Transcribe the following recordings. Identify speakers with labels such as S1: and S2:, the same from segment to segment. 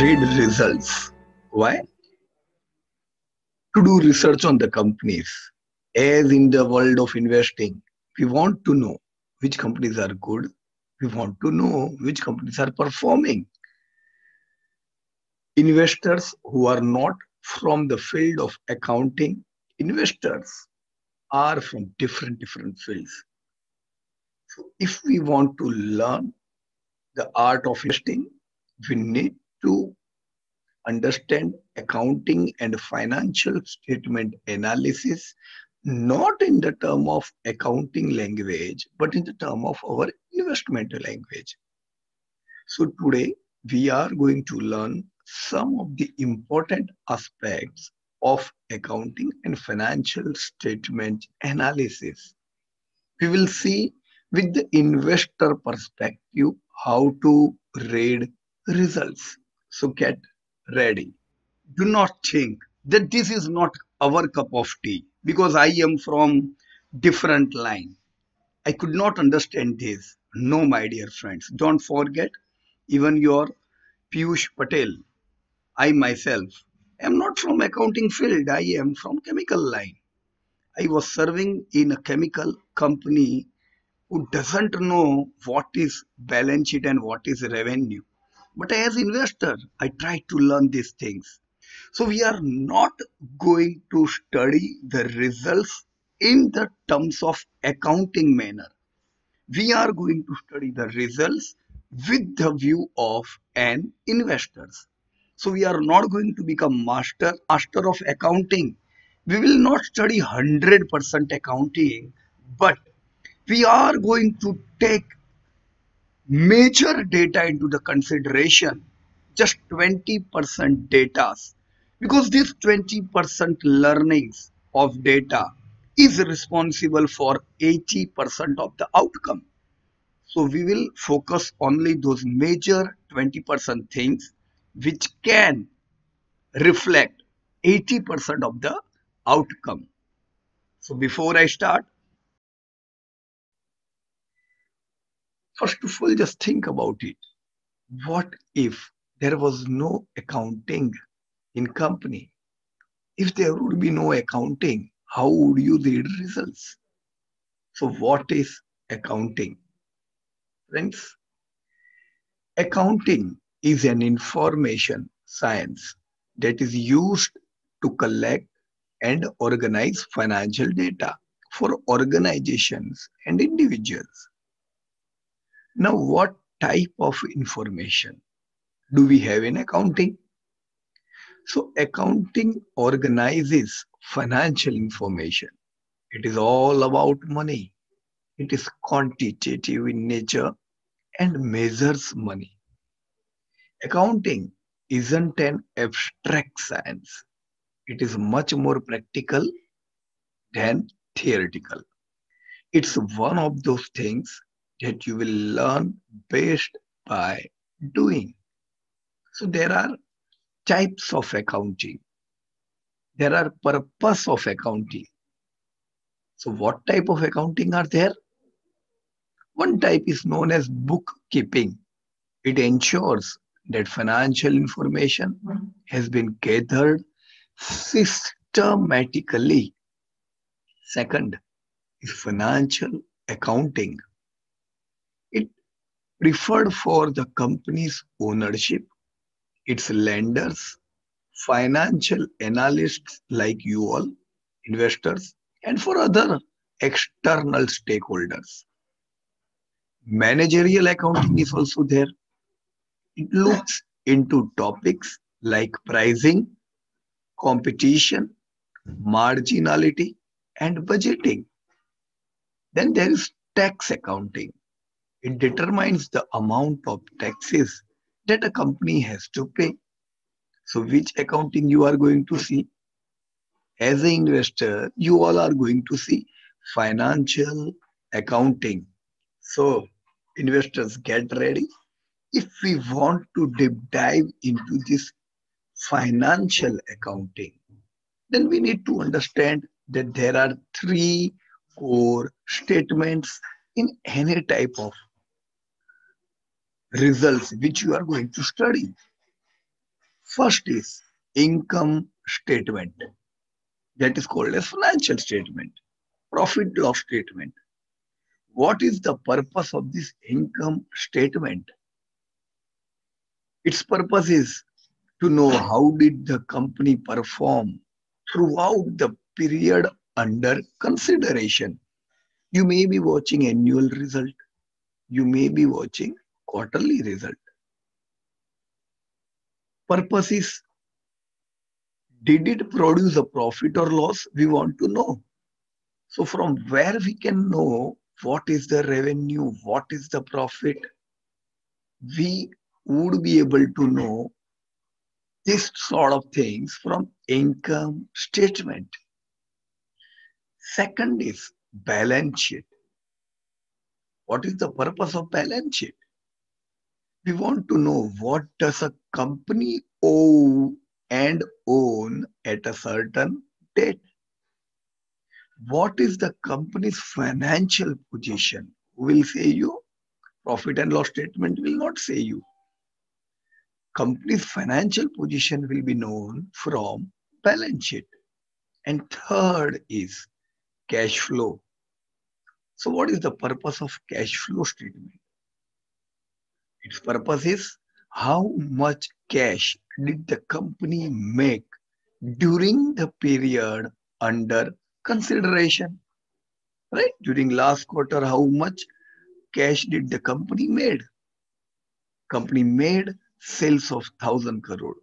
S1: read results. Why? To do research on the companies. As in the world of investing, we want to know which companies are good. We want to know which companies are performing. Investors who are not from the field of accounting, investors are from different fields. So if we want to learn the art of investing, we need to understand accounting and financial statement analysis, not in the term of accounting language, but in the term of our investment language. So today we are going to learn some of the important aspects of accounting and financial statement analysis. We will see with the investor perspective how to read results. So get ready. Do not think that this is not our cup of tea because I am from different line. I could not understand this. No, my dear friends, don't forget, even your Piyush Patel, I myself am not from accounting field. I am from chemical line. I was serving in a chemical company who doesn't know what is balance sheet and what is revenue. But as investor, I try to learn these things. So we are not going to study the results in the terms of accounting manner. We are going to study the results with the view of an investors. So we are not going to become master of accounting. We will not study 100% accounting, but we are going to take major data into the consideration, just 20% data, because this 20% learnings of data is responsible for 80% of the outcome. So we will focus only those major 20% things which can reflect 80% of the outcome. So before I start, first of all, just think about it. What if there was no accounting in company? If there would be no accounting, how would you read results? So what is accounting? Friends, accounting is an information science that is used to collect and organize financial data for organizations and individuals. Now, what type of information do we have in accounting? So, accounting organizes financial information. It is all about money. It is quantitative in nature and measures money. Accounting isn't an abstract science. It is much more practical than theoretical. It's one of those things that you will learn best by doing. So there are types of accounting. There are purpose of accounting. So what type of accounting are there? One type is known as bookkeeping. It ensures that financial information has been gathered systematically. Second is financial accounting. It preferred for the company's ownership, its lenders, financial analysts like you all, investors, and for other external stakeholders. Managerial accounting is also there. It looks into topics like pricing, competition, marginality, and budgeting. Then there is tax accounting. It determines the amount of taxes that a company has to pay. So, which accounting you are going to see? As an investor, you all are going to see financial accounting. So, investors, get ready. If we want to deep dive into this financial accounting, then we need to understand that there are three core statements in any type of results which you are going to study. First is income statement, that is called as financial statement, profit loss statement. What is the purpose of this income statement? Its purpose is to know how did the company perform throughout the period under consideration. You may be watching annual result, you may be watching quarterly result. Purpose is, did it produce a profit or loss? We want to know. So from where we can know what is the revenue, what is the profit, we would be able to know this sort of things from income statement. Second is balance sheet. What is the purpose of balance sheet? We want to know what does a company owe and own at a certain date. What is the company's financial position? Who will say you? Profit and loss statement will not say you. Company's financial position will be known from balance sheet. And third is cash flow. So what is the purpose of cash flow statement? Its purpose is how much cash did the company make during the period under consideration, right? During last quarter, how much cash did the company made? Company made sales of 1,000 crore.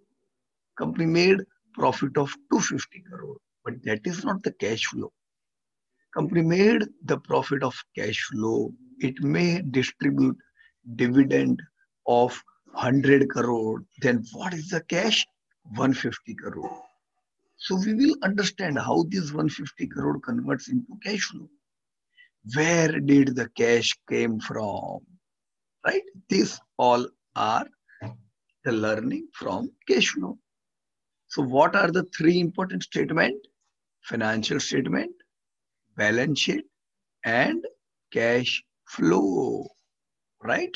S1: Company made profit of 250 crore. But that is not the cash flow. Company made the profit of cash flow. It may distribute dividend of 100 crore. Then what is the cash? 150 crore. So we will understand how this 150 crore converts into cash flow. Where did the cash came from? Right? These all are the learning from cash flow. So what are the three important statements? Financial statement, balance sheet, and cash flow, right?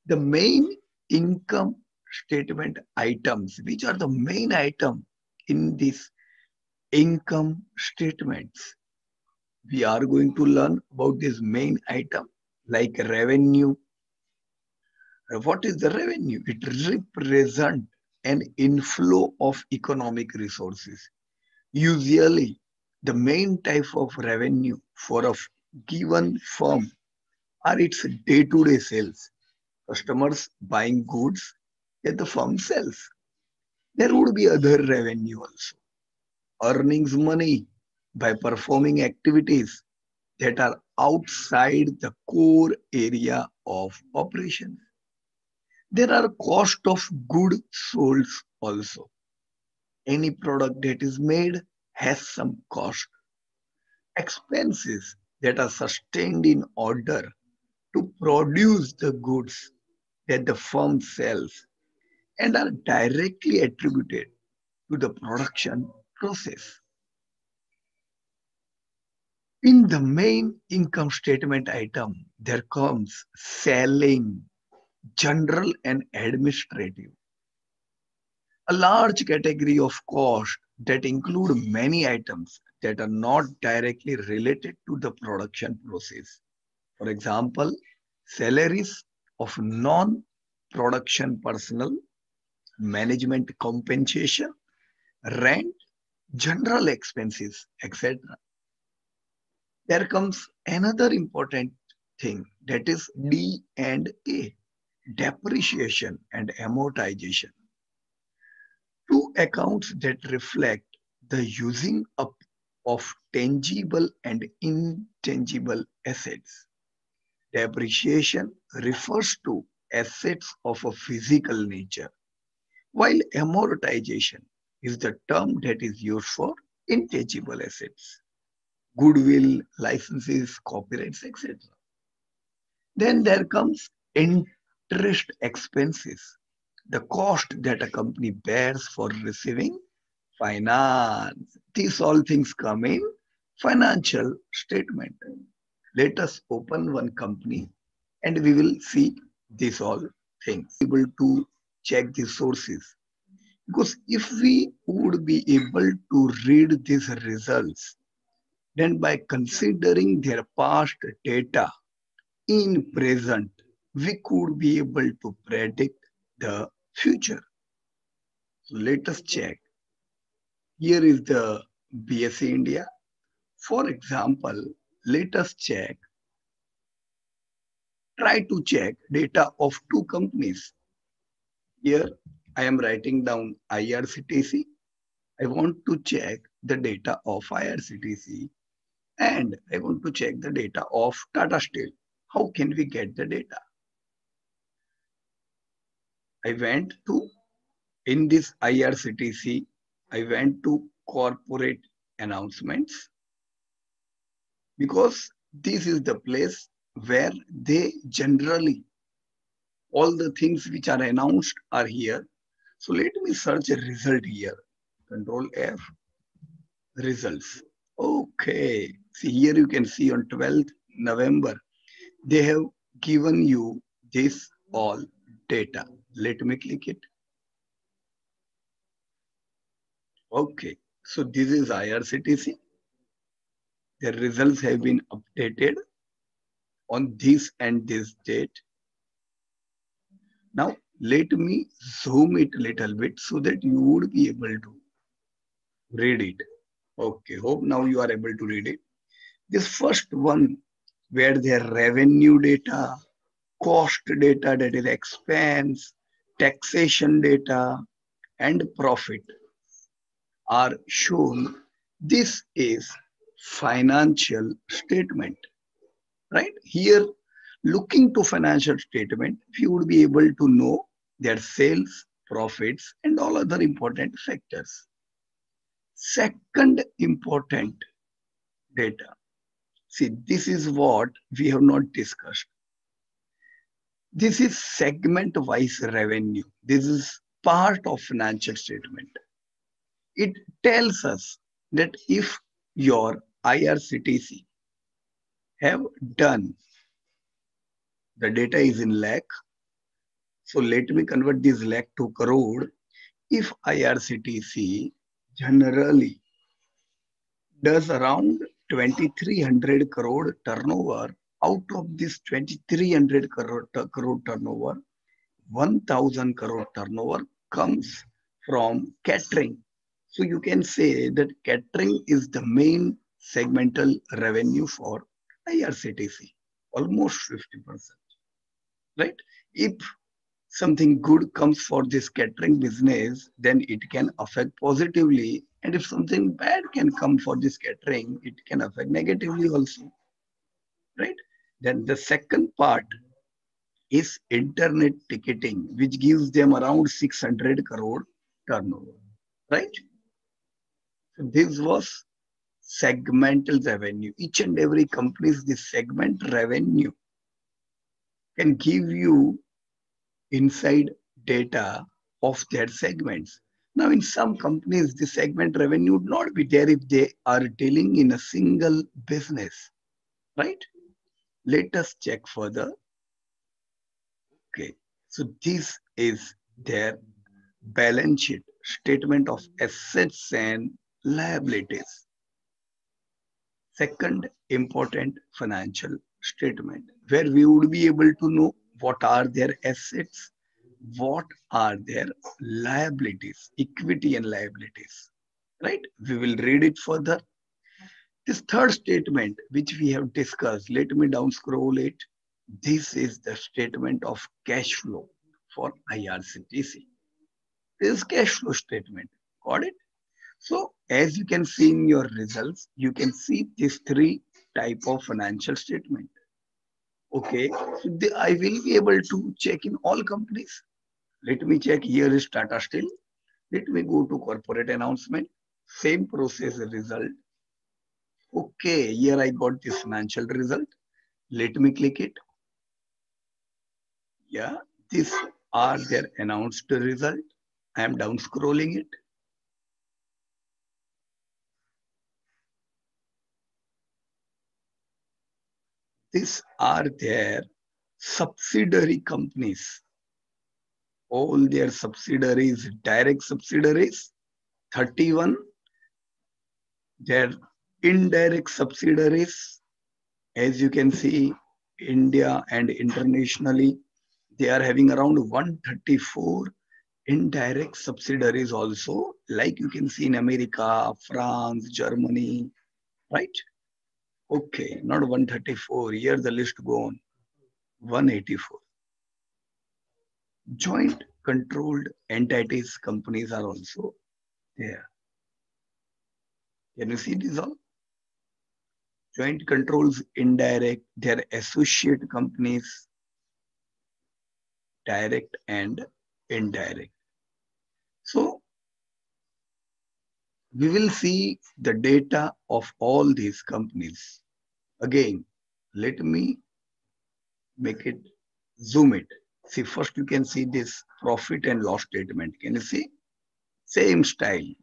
S1: The main income statement items, which are the main item in these income statements. We are going to learn about this main item like revenue. What is the revenue? It represents an inflow of economic resources. Usually, the main type of revenue for a given firm are its day-to-day sales. Customers buying goods that the firm sells. There would be other revenue also. Earnings money by performing activities that are outside the core area of operations. There are cost of goods sold also. Any product that is made has some cost. Expenses that are sustained in order to produce the goods that the firm sells and are directly attributed to the production process. In the main income statement item, there comes selling, general and administrative, a large category of cost that include many items that are not directly related to the production process. For example, salaries of non-production personnel, management compensation, rent, general expenses, etc. There comes another important thing, that is D&A, depreciation and amortization. Two accounts that reflect the using up of tangible and intangible assets. Depreciation refers to assets of a physical nature, while amortization is the term that is used for intangible assets, goodwill, licenses, copyrights, etc. Then there comes interest expenses, the cost that a company bears for receiving finance. These all things come in financial statement. Let us open one company and we will see these all things. Able to check the sources. Because if we would be able to read these results, then by considering their past data in present, we could be able to predict the future. So let us check. Here is the BSE India. For example, let us check, try to check data of two companies. Here I am writing down IRCTC. I want to check the data of IRCTC and I want to check the data of Tata Steel. How can we get the data? I went to, in this IRCTC, I went to corporate announcements because this is the place where they generally, all the things which are announced are here. So let me search a result here. Control F, results. Okay. See here you can see on 12th November, they have given you this all data. Let me click it. Okay. So this is IRCTC. The results have been updated on this and this date. Now let me zoom it a little bit so that you would be able to read it. Okay, hope now you are able to read it. This first one, where their revenue data, cost data, that is expense, taxation data, and profit are shown. This is financial statement, right? Here, looking to financial statement, we would be able to know their sales, profits, and all other important factors. Second important data. See, this is what we have not discussed. This is segment-wise revenue. This is part of financial statement. It tells us that if your IRCTC have done, the data is in lakh. So let me convert this lakh to crore. If IRCTC generally does around 2300 crore turnover, out of this 2300 crore turnover, 1000 crore turnover comes from catering. So you can say that catering is the main segmental revenue for IRCTC, almost 50%, right? If something good comes for this catering business, then it can affect positively. And if something bad can come for this catering, it can affect negatively also, right? Then the second part is internet ticketing, which gives them around 600 crore turnover, right? So this was segmental revenue. Each and every company's this segment revenue can give you inside data of their segments. Now, in some companies, the segment revenue would not be there if they are dealing in a single business, right? Let us check further. Okay, so this is their balance sheet, statement of assets and liabilities. Second important financial statement, where we would be able to know what are their assets, what are their liabilities, equity and liabilities, right? We will read it further. This third statement, which we have discussed, let me down scroll it. This is the statement of cash flow for IRCTC. This is cash flow statement. Got it? So as you can see in your results, you can see these three type of financial statement. Okay, so I will be able to check in all companies. Let me check. Here is Tata Steel. Let me go to corporate announcement. Same process result. Okay, here I got this financial result. Let me click it. Yeah, these are their announced result. I am down scrolling it. These are their subsidiary companies. all their subsidiaries, direct subsidiaries, 31, their indirect subsidiaries, as you can see, India and internationally, they are having around 134 indirect subsidiaries also, like you can see in America, France, Germany, right? Okay, not 134. Here the list go on. 184. Joint controlled entities companies are also there. Can you see these all? Joint controls, indirect, their associate companies, direct and indirect. So we will see the data of all these companies. Again, let me make it, zoom it. See, first you can see this profit and loss statement. Can you see? Same style.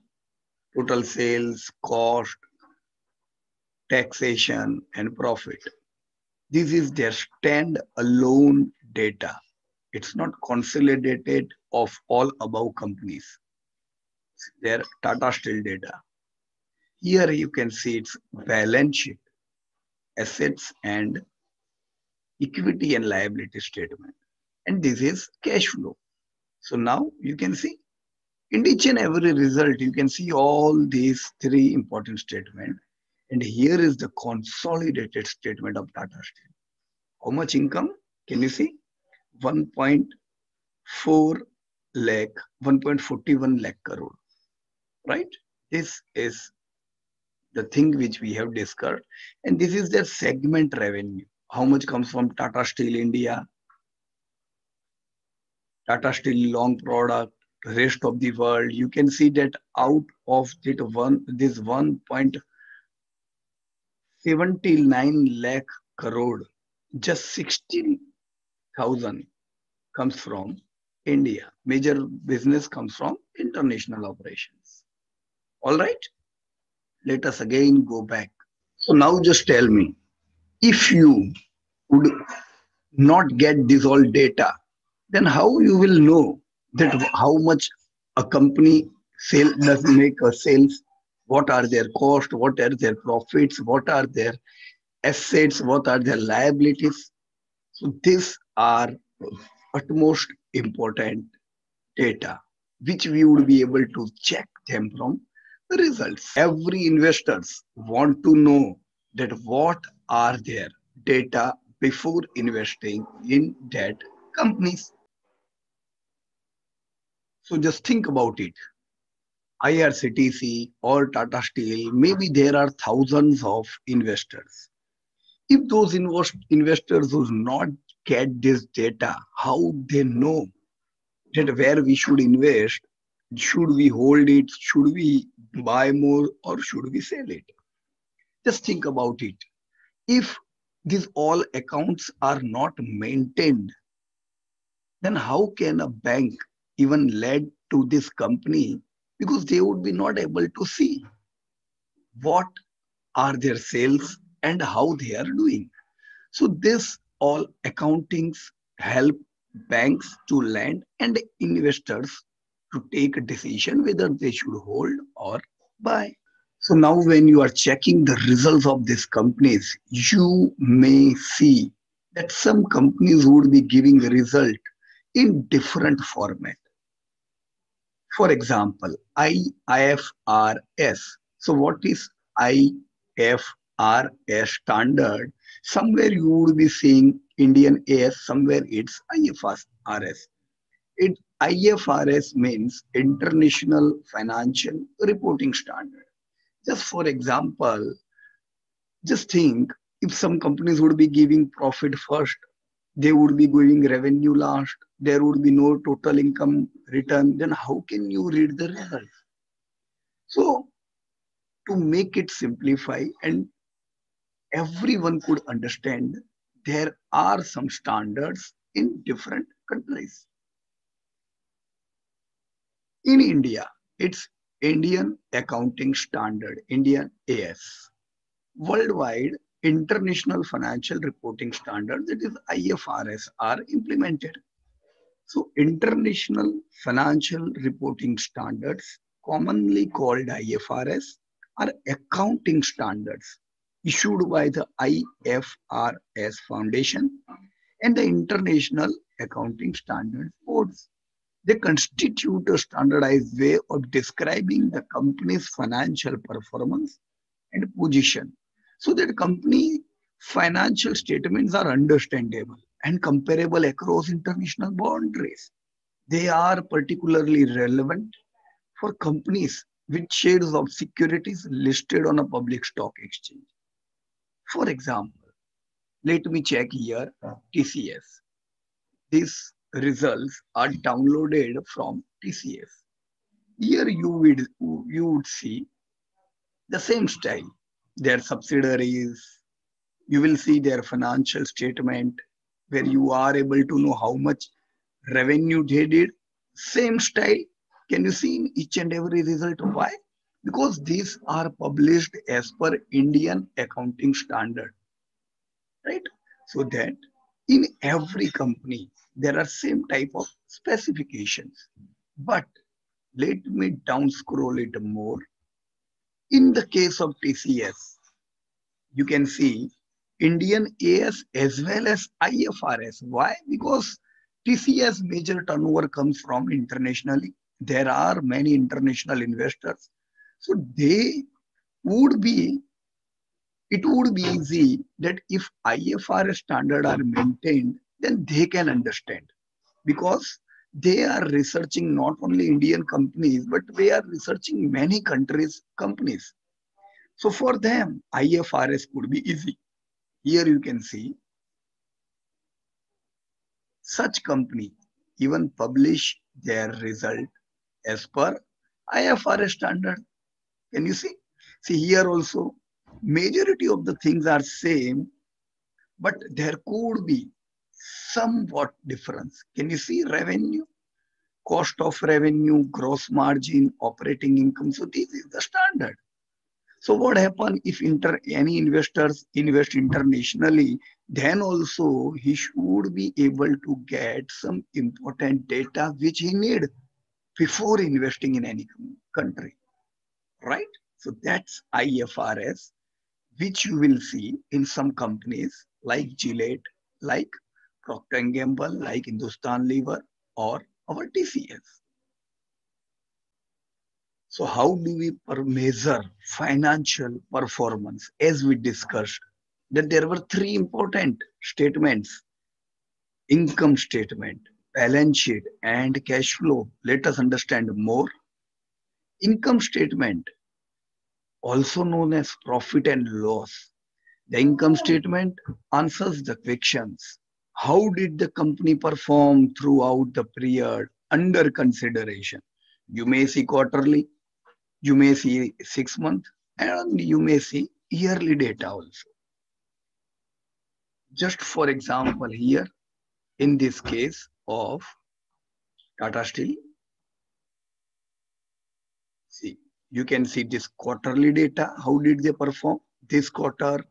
S1: Total sales, cost, taxation, and profit. This is their stand-alone data. It's not consolidated of all above companies. Their Tata Steel data. Here you can see its balance sheet, assets and equity and liability statement. And this is cash flow. So now you can see in each and every result, you can see all these three important statements. And here is the consolidated statement of Tata Steel. How much income? Can you see? 1.4 lakh, 1.41 lakh crore, right? This is the thing which we have discussed. And this is their segment revenue. How much comes from Tata Steel India, Tata Steel long product, rest of the world. You can see that out of this 1.79 lakh crore, just 16,000 comes from India. Major business comes from international operations. All right, let us again go back. So now just tell me, if you would not get this all data, then how you will know that how much a company sale does make a sales, what are their cost, what are their profits, what are their assets, what are their liabilities. So these are utmost important data which we would be able to check them from the results. Every investors want to know that what are their data before investing in that companies. So just think about it. IRCTC or Tata Steel, maybe there are thousands of investors. If those investors do not get this data, how they know that where we should invest? Should we hold it? Should we buy more or should we sell it? Just think about it. If these all accounts are not maintained, then how can a bank even lend to this company? Because they would be not able to see what are their sales and how they are doing. So this all accountings help banks to lend and investors to take a decision whether they should hold or buy. So now when you are checking the results of these companies, you may see that some companies would be giving the result in different format. For example, IFRS. So what is IFRS standard? Somewhere you would be seeing Indian AS, somewhere it's IFRS. IFRS means International Financial Reporting Standard. Just for example, just think if some companies would be giving profit first, they would be giving revenue last, there would be no total income return, then how can you read the results? So to make it simplify and everyone could understand, there are some standards in different countries. In India, it's Indian Accounting Standard, Indian AS. Worldwide, International Financial Reporting Standard, that is IFRS, are implemented. So international financial reporting standards, commonly called IFRS, are accounting standards issued by the IFRS Foundation and the International Accounting Standards Boards. They constitute a standardized way of describing the company's financial performance and position so that company financial statements are understandable and comparable across international boundaries. They are particularly relevant for companies with shares of securities listed on a public stock exchange. For example, let me check here TCS. These results are downloaded from TCS. Here you would see the same style. Their subsidiaries, you will see their financial statement where you are able to know how much revenue they did. Same style. Can you see in each and every result? Why? Because these are published as per Indian accounting standard, right? So that in every company there are same type of specifications. But let me down scroll it more. In the case of TCS, you can see Indian AS as well as IFRS. Why? Because TCS major turnover comes from internationally. There are many international investors. So would be, it would be easy that if IFRS standard are maintained, then they can understand because they are researching not only Indian companies, but they are researching many countries' companies. So for them, IFRS could be easy. Here you can see such company even publish their result as per IFRS standard. Can you see? See here also, majority of the things are same, but there could be somewhat difference. Can you see revenue, cost of revenue, gross margin, operating income? So this is the standard. So what happen if any investors invest internationally, then also he should be able to get some important data which he need before investing in any country, right? So that's IFRS, which you will see in some companies like Gillette, like Procter & Gamble, like Hindustan Lever, or our TCS. So how do we measure financial performance? As we discussed, that there were three important statements: income statement, balance sheet, and cash flow. Let us understand more. Income statement, also known as profit and loss. The income statement answers the questions. How did the company perform throughout the period under consideration? You may see quarterly, you may see 6 months, and you may see yearly data also. Just for example, here in this case of Tata Steel, see, you can see this quarterly data. How did they perform? This quarter,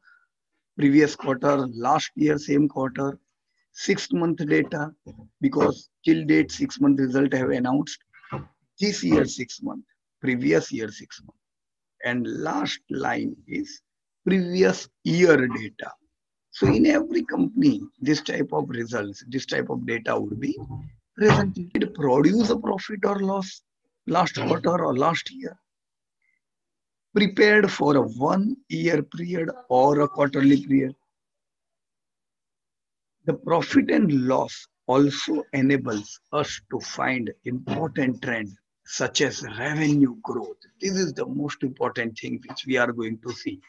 S1: previous quarter, last year, same quarter, 6 month data, because till date 6 month result have announced. This year 6 month, previous year 6 month. And last line is previous year data. So in every company, this type of results, this type of data would be presented. Did it produce a profit or loss last quarter or last year? Prepared for a 1 year period or a quarterly period. The profit and loss also enables us to find important trends such as revenue growth. This is the most important thing which we are going to see.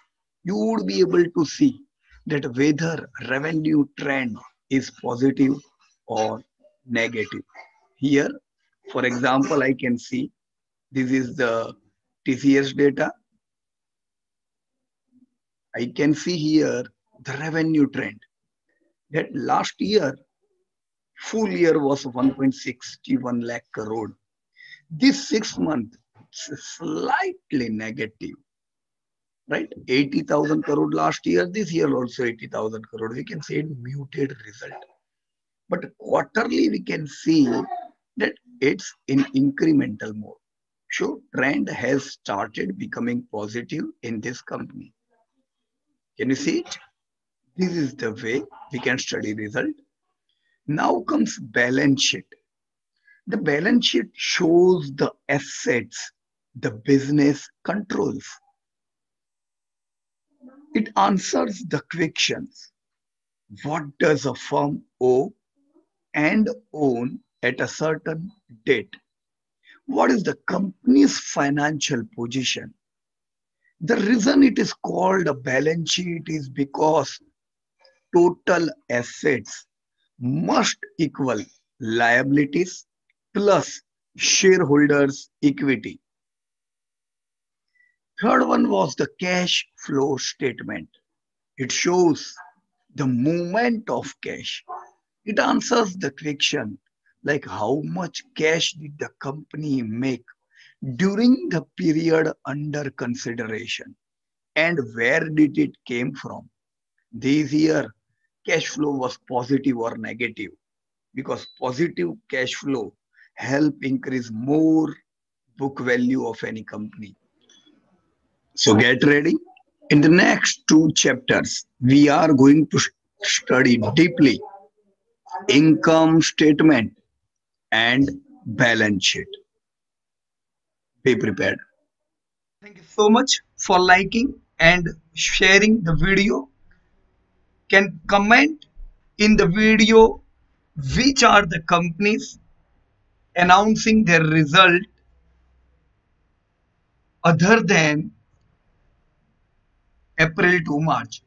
S1: You would be able to see that whether revenue trend is positive or negative. Here, for example, I can see this is the TCS data. I can see here the revenue trend that last year, full year was 1.61 lakh crore. This 6 month, slightly negative, right? 80,000 crore last year, this year also 80,000 crore. We can say muted result. but quarterly we can see that it's in incremental mode. So trend has started becoming positive in this company. Can you see it? This is the way we can study result. Now comes balance sheet. The balance sheet shows the assets the business controls. It answers the questions. What does a firm owe and own at a certain date? What is the company's financial position? The reason it is called a balance sheet is because total assets must equal liabilities plus shareholders' equity. Third one was the cash flow statement. It shows the movement of cash. It answers the question like how much cash did the company make during the period under consideration and where did it came from. This year cash flow was positive or negative because positive cash flow help increase more book value of any company. So get ready. In the next two chapters, we are going to study deeply income statement and balance sheet. Be prepared. Thank you so much for liking and sharing the video. Can comment in the video which are the companies announcing their result other than April to March.